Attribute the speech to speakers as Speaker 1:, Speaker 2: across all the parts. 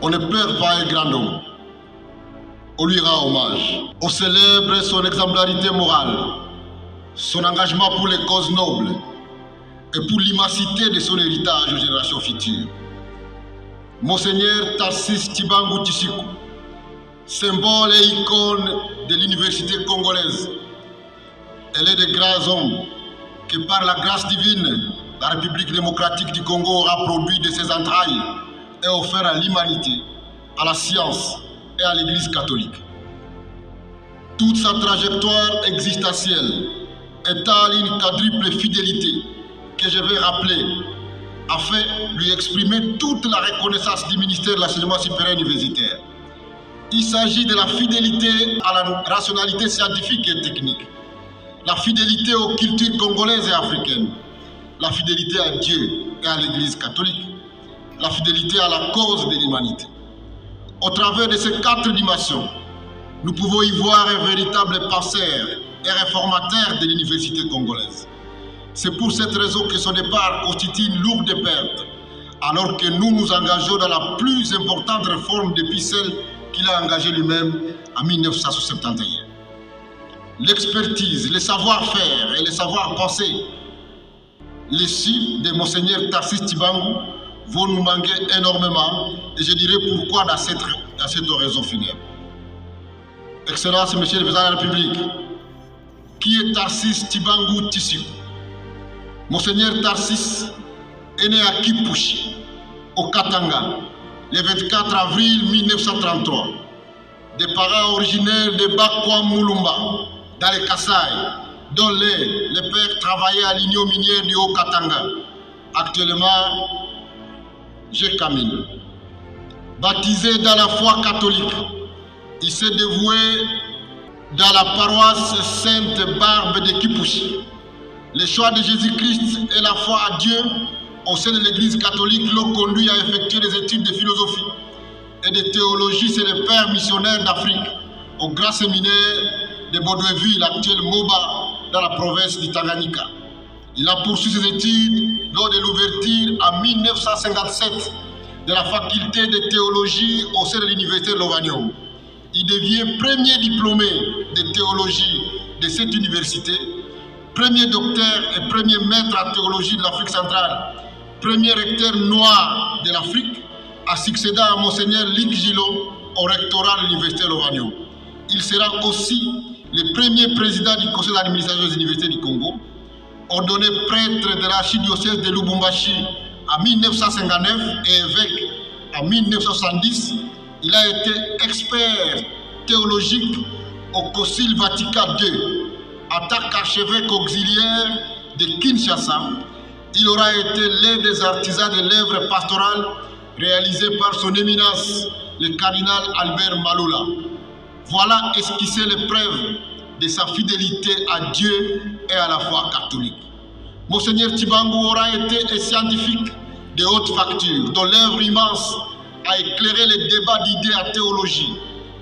Speaker 1: On ne perd pas un grand homme. On lui rend hommage. On célèbre son exemplarité morale, son engagement pour les causes nobles et pour l'immensité de son héritage aux générations futures. Monseigneur Tarcisse Tshibangou Tshisiku, symbole et icône de l'université congolaise. Elle est de grands hommes que par la grâce divine, la République démocratique du Congo aura produit de ses entrailles et offert à l'humanité, à la science et à l'Église catholique. Toute sa trajectoire existentielle étale une quadruple fidélité que je vais rappeler afin de lui exprimer toute la reconnaissance du ministère de l'enseignement supérieur universitaire. Il s'agit de la fidélité à la rationalité scientifique et technique, la fidélité aux cultures congolaises et africaines, la fidélité à Dieu et à l'Église catholique, la fidélité à la cause de l'humanité. Au travers de ces 4 dimensions, nous pouvons y voir un véritable penseur et réformateur de l'université congolaise. C'est pour cette raison que son départ constitue une lourde perte, alors que nous nous engageons dans la plus importante réforme depuis celle qu'il a engagée lui-même en 1971. L'expertise, le savoir-faire et le savoir-penser, les signes de Monseigneur Tarcisse Tshibangou vont nous manquer énormément et je dirai pourquoi dans cette oraison funèbre. Excellence, Monsieur le Président de la République, qui est Tarcisse Tshibangou Tshisiku? Monseigneur Tarcisse est né à Kipushi, au Katanga, le 24 avril 1933. Des parents originaires de Bakwa Mulumba, dans le Kasaï, dont le père travaillait à l'union minière du Haut-Katanga. Actuellement, Camille. Baptisé dans la foi catholique, il s'est dévoué dans la paroisse Sainte-Barbe de Kipushi. Le choix de Jésus-Christ et la foi à Dieu au sein de l'Église catholique l'ont conduit à effectuer des études de philosophie et de théologie chez les pères missionnaires d'Afrique au grand séminaire de Baudouinville, actuel Moba, dans la province du Tanganyika. Il a poursuivi ses études lors de l'ouverture en 1957 de la faculté de théologie au sein de l'université de Lovanium. Il devient premier diplômé de théologie de cette université, premier docteur et premier maître en théologie de l'Afrique centrale, premier recteur noir de l'Afrique, a succédé à Monseigneur Luc Gillot au rectorat de l'université de Lovanium. Il sera aussi le premier président du conseil d'administration des universités du Congo, ordonné prêtre de l'archidiocèse de Lubumbashi en 1959 et évêque en 1970. Il a été expert théologique au Concile Vatican II. En tant qu'archevêque auxiliaire de Kinshasa, il aura été l'un des artisans de l'œuvre pastorale réalisée par son éminence, le cardinal Albert Maloula. Voilà esquisser les preuves de sa fidélité à Dieu et à la foi catholique. Monseigneur Tshibangou aura été un scientifique de haute facture, dont l'œuvre immense a éclairé les débats d'idées à théologie,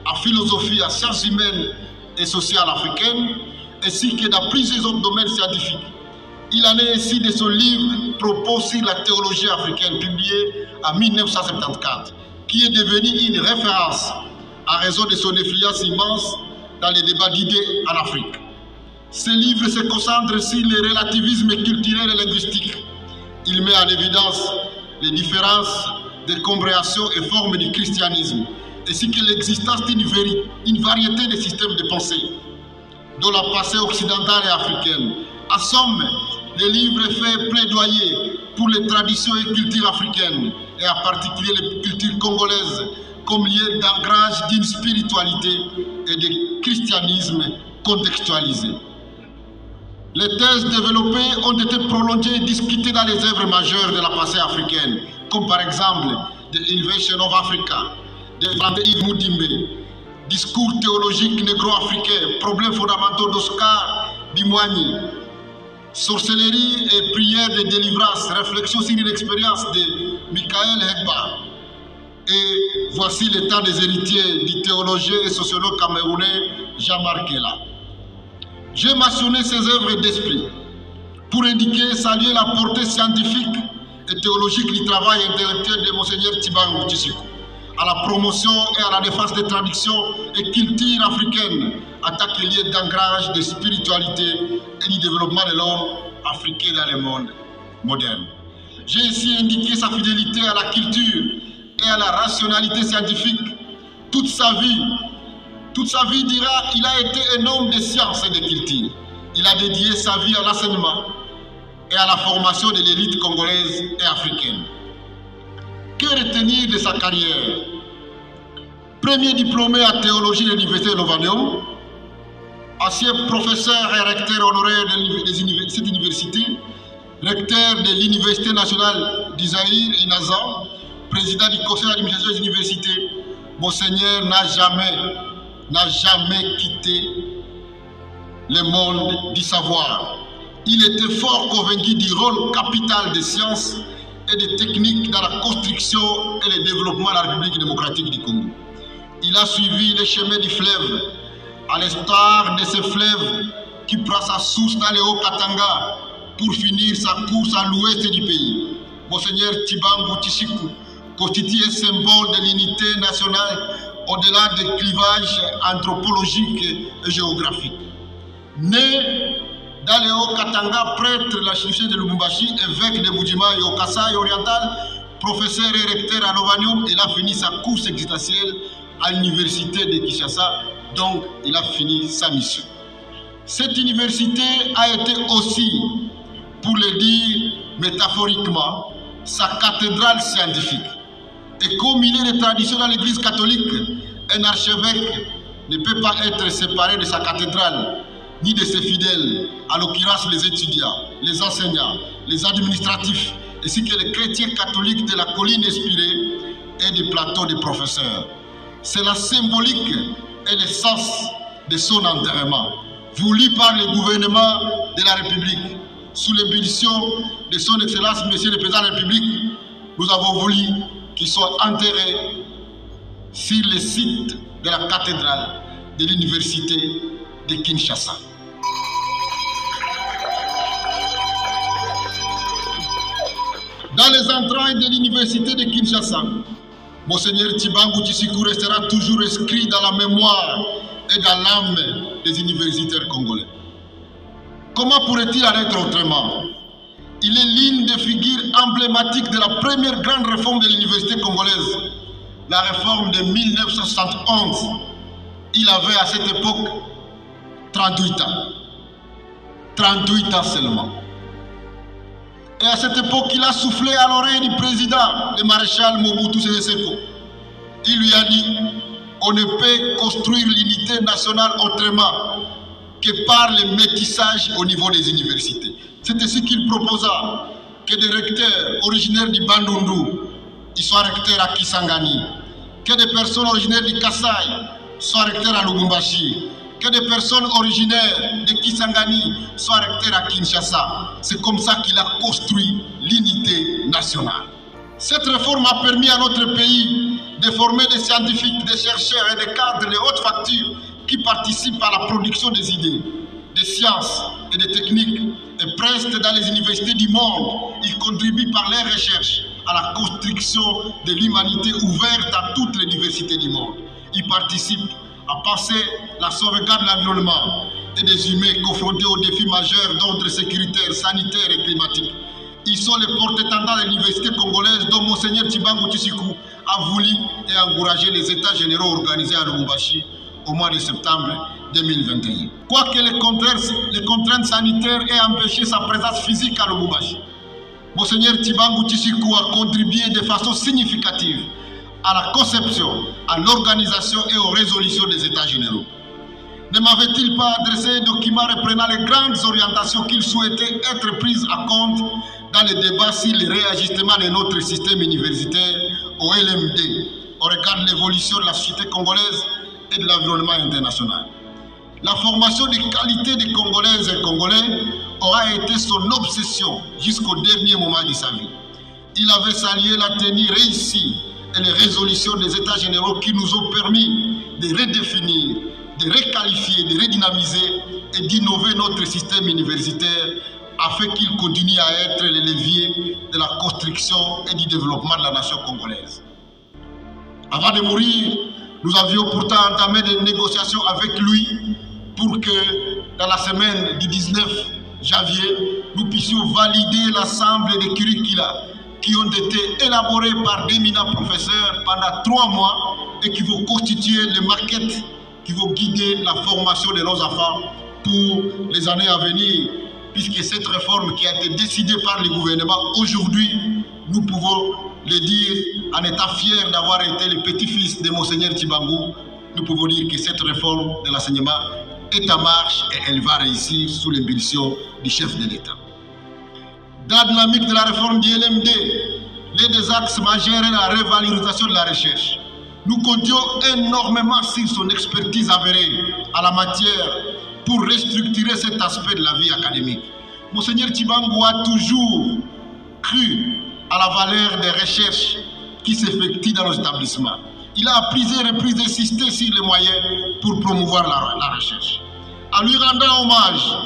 Speaker 1: à philosophie, à sciences humaines et sociales africaines, ainsi que dans plusieurs autres domaines scientifiques. Il en est ainsi de son livre « Propos sur la théologie africaine » publié en 1974, qui est devenu une référence à raison de son influence immense dans les débats d'idées en Afrique. Ce livre se concentre sur le relativisme culturel et linguistique. Il met en évidence les différences de compréhension et formes du christianisme, ainsi que l'existence d'une variété de systèmes de pensée, dont la pensée occidentale et africaine. En somme, le livre fait plaidoyer pour les traditions et cultures africaines, et en particulier les cultures congolaises, comme lieu d'ancrage d'une spiritualité et de christianisme contextualisé. Les thèses développées ont été prolongées et discutées dans les œuvres majeures de la pensée africaine, comme par exemple The Invention of Africa, de Yves Moudimbe, Discours théologiques négro-africains, problèmes fondamentaux d'Oscar Bimouani, Sorcellerie et prière de délivrance, réflexion sur une expérience de Michael Hegba. Et voici l'état des héritiers du théologien et sociologue camerounais Jean-Marc Ella. J'ai mentionné ces œuvres d'esprit pour indiquer et saluer la portée scientifique et théologique du travail intellectuel de Monseigneur Tshibangou Tshisiku, à la promotion et à la défense des traditions et cultures africaines, en tant que lieu d'ancrage de spiritualité et du développement de l'homme africain dans le monde moderne. J'ai ici indiqué sa fidélité à la culture et à la rationalité scientifique. Toute sa vie, dira, il a été un homme de sciences et de culture. Il a dédié sa vie à l'enseignement et à la formation de l'élite congolaise et africaine. Que retenir de sa carrière? Premier diplômé en théologie de l'université de Lovanium, ancien professeur et recteur honoraire de cette université, recteur de l'Université nationale d'Isaïr et Naza, président du conseil d'administration des universités, Monseigneur n'a jamais quitté le monde du savoir. Il était fort convaincu du rôle capital des sciences et des techniques dans la construction et le développement de la République démocratique du Congo. Il a suivi les chemins du fleuve, à l'instar de ce fleuve qui prend sa source dans le Haut-Katanga pour finir sa course à l'ouest du pays. Monseigneur Tshibangou Tshisiku constitue un symbole de l'unité nationale au-delà des clivages anthropologiques et géographiques. Né dans le Haut-Katanga, prêtre de l'archidiocèse de Lubumbashi, évêque de Bujima et au Kasaï oriental, professeur et recteur à Lovanium, il a fini sa course existentielle à l'université de Kinshasa, donc il a fini sa mission. Cette université a été aussi, pour le dire métaphoriquement, sa cathédrale scientifique. Et comme il est de tradition dans l'Église catholique, un archevêque ne peut pas être séparé de sa cathédrale, ni de ses fidèles, à l'occurrence les étudiants, les enseignants, les administratifs, ainsi que les chrétiens catholiques de la colline inspirée et du plateau des professeurs. C'est la symbolique et l'essence de son enterrement, voulu par le gouvernement de la République. Sous l'impulsion de son Excellence, Monsieur le Président de la République, nous avons voulu qu'il soit enterré sur le site de la cathédrale de l'université de Kinshasa. Dans les entrailles de l'université de Kinshasa, Monseigneur Tshibangou Tshisiku restera toujours inscrit dans la mémoire et dans l'âme des universitaires congolais. Comment pourrait-il en être autrement? Il est l'une des figures emblématiques de la première grande réforme de l'université congolaise, la réforme de 1971. Il avait à cette époque 38 ans. 38 ans seulement. Et à cette époque, il a soufflé à l'oreille du président, le maréchal Mobutu Sese Seko. Il lui a dit, on ne peut construire l'unité nationale autrement que par le métissage au niveau des universités. C'est ainsi qu'il proposa que des recteurs originaires du Bandundu soient recteurs à Kisangani, que des personnes originaires du Kasaï soient recteurs à Lubumbashi, que des personnes originaires de Kisangani soient recteurs à Kinshasa. C'est comme ça qu'il a construit l'unité nationale. Cette réforme a permis à notre pays de former des scientifiques, des chercheurs et des cadres de haute facture qui participent à la production des idées, des sciences et des techniques. Et presque dans les universités du monde, ils contribuent par leurs recherches à la construction de l'humanité ouverte à toutes les diversités du monde. Ils participent à passer la sauvegarde de l'environnement et des humains confrontés aux défis majeurs d'ordre sécuritaire, sanitaire et climatique. Ils sont les porte-étendards de l'université congolaise dont Monseigneur Tshibangou Tshisiku a voulu et encouragé les États généraux organisés à Lubumbashi au mois de septembre 2021. Quoique les contraintes sanitaires aient empêché sa présence physique à Lubumbashi, Monseigneur Tshibangou Tshisiku a contribué de façon significative à la conception, à l'organisation et aux résolutions des États généraux. Ne m'avait-il pas adressé un document reprenant les grandes orientations qu'il souhaitait être prises à compte dans les débats sur le réajustement de notre système universitaire au LMD, au regard de l'évolution de la société congolaise et de l'environnement international? La formation de qualité des Congolaises et Congolais aura été son obsession jusqu'au dernier moment de sa vie. Il avait salué la tenue réussie et les résolutions des États généraux qui nous ont permis de redéfinir, de requalifier, de redynamiser et d'innover notre système universitaire afin qu'il continue à être le levier de la construction et du développement de la nation congolaise. Avant de mourir, nous avions pourtant entamé des négociations avec lui pour que dans la semaine du 19 janvier, nous puissions valider l'ensemble des curricula qui ont été élaborés par d'éminents professeurs pendant 3 mois et qui vont constituer les maquettes qui vont guider la formation de nos enfants pour les années à venir. Puisque cette réforme qui a été décidée par le gouvernement aujourd'hui, nous pouvons le dire en étant fiers d'avoir été les petits-fils de Monseigneur Tshibangou, nous pouvons dire que cette réforme de l'enseignement est en marche et elle va réussir sous l'impulsion du chef de l'État. Dans la dynamique de la réforme du LMD, les deux axes majeurs est la revalorisation de la recherche. Nous comptions énormément sur son expertise avérée en la matière pour restructurer cet aspect de la vie académique. Monseigneur Tshibangou a toujours cru à la valeur des recherches qui s'effectuent dans nos établissements. Il a à plusieurs reprises insisté sur les moyens pour promouvoir la recherche. En lui rendant hommage,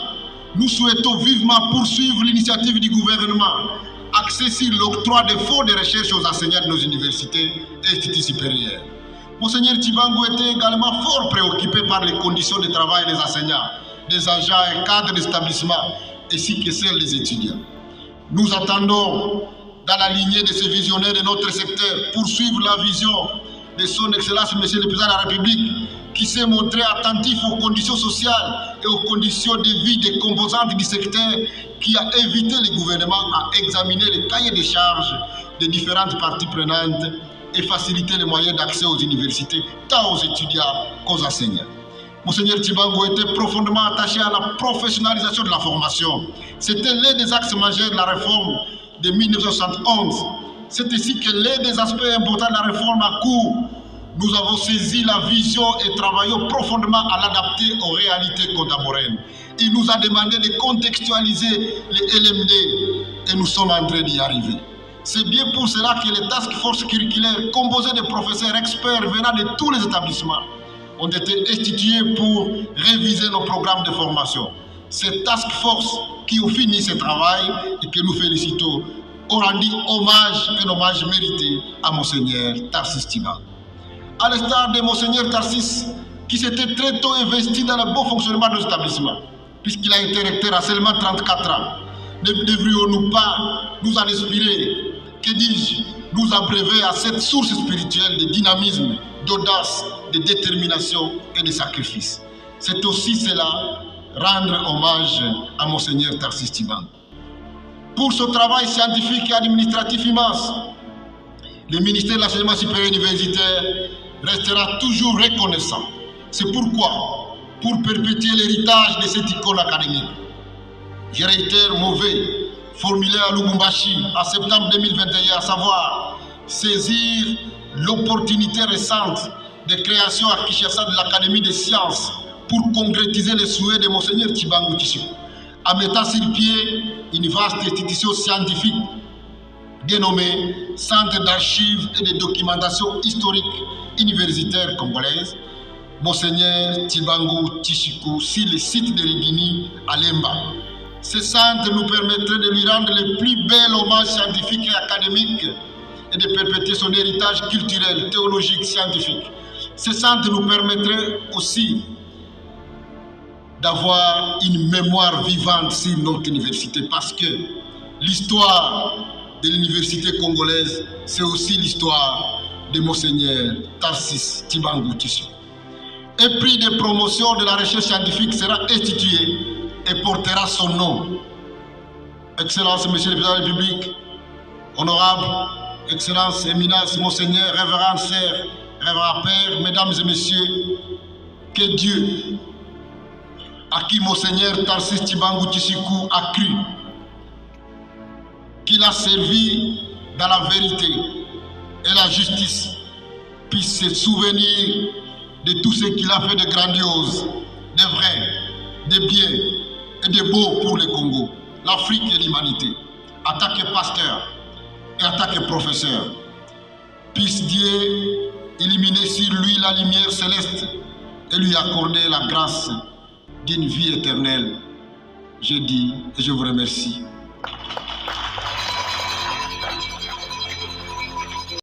Speaker 1: nous souhaitons vivement poursuivre l'initiative du gouvernement axée sur l'octroi des fonds de recherche aux enseignants de nos universités et instituts supérieurs. Monseigneur Tshibangou était également fort préoccupé par les conditions de travail des enseignants, des agents et cadres d'établissement, ainsi que celles des étudiants. Nous attendons, dans la lignée de ce visionnaire de notre secteur, poursuivre la vision de son Excellence Monsieur le Président de la République, qui s'est montré attentif aux conditions sociales et aux conditions de vie des composantes du secteur, qui a invité le gouvernement à examiner les cahiers de charges des différentes parties prenantes et faciliter les moyens d'accès aux universités, tant aux étudiants qu'aux enseignants. Monseigneur Tshibangou était profondément attaché à la professionnalisation de la formation. C'était l'un des axes majeurs de la réforme de 1971. C'est ici que l'un des aspects importants de la réforme a cours. Nous avons saisi la vision et travaillons profondément à l'adapter aux réalités contemporaines. Il nous a demandé de contextualiser les LMD et nous sommes en train d'y arriver. C'est bien pour cela que les task forces curriculaires composées de professeurs experts venant de tous les établissements ont été instituées pour réviser nos programmes de formation. Ces task forces qui ont fini ce travail et que nous félicitons ont rendu hommage, un hommage mérité à Monseigneur Tarsis Tshibangou. À l'instar de Monseigneur Tarsis, qui s'était très tôt investi dans le bon fonctionnement de nos établissements, puisqu'il a été recteur à seulement 34 ans, ne devrions-nous pas nous en inspirer, que dis-je, nous abreuver à cette source spirituelle de dynamisme, d'audace, de détermination et de sacrifice. C'est aussi cela, rendre hommage à Monseigneur Tarsis Tshibangou. Pour ce travail scientifique et administratif immense, le ministère de l'Enseignement supérieur universitaire restera toujours reconnaissant. C'est pourquoi, pour perpétuer l'héritage de cette icône académique, je réitère mon vœu formulé à Lubumbashi en septembre 2021, à savoir saisir l'opportunité récente de création à Kinshasa de l'Académie des sciences pour concrétiser les souhaits de Monseigneur Tshibangou Tshishiko, en mettant sur pied une vaste institution scientifique dénommée Centre d'archives et de documentation historique universitaire congolaise, Monseigneur Tshibangou Tshishiko, sur le site de Rigini à Lemba. Ce centre nous permettrait de lui rendre le plus bel hommage scientifique et académique et de perpétuer son héritage culturel, théologique, scientifique. Ce centre nous permettrait aussi d'avoir une mémoire vivante sur notre université, parce que l'histoire de l'université congolaise, c'est aussi l'histoire de Monseigneur Tarsis Tshibangou Tshishiko. Un prix de promotion de la recherche scientifique sera institué et portera son nom. Excellence, Monsieur le Président de la République, honorable, Excellence, Éminence, Monseigneur, Révérend Sœur, Révérend Père, Mesdames et Messieurs, que Dieu, à qui Monseigneur Tarsis Tshibangou Tshishiko a cru, qu'il a servi dans la vérité et la justice, puisse se souvenir de tout ce qu'il a fait de grandiose, de vrai, de bien et de beau pour le Congo, l'Afrique et l'humanité. En tant que pasteur et en tant que professeur, puisse Dieu illuminer sur lui la lumière céleste et lui accorder la grâce d'une vie éternelle. Je dis et je vous remercie.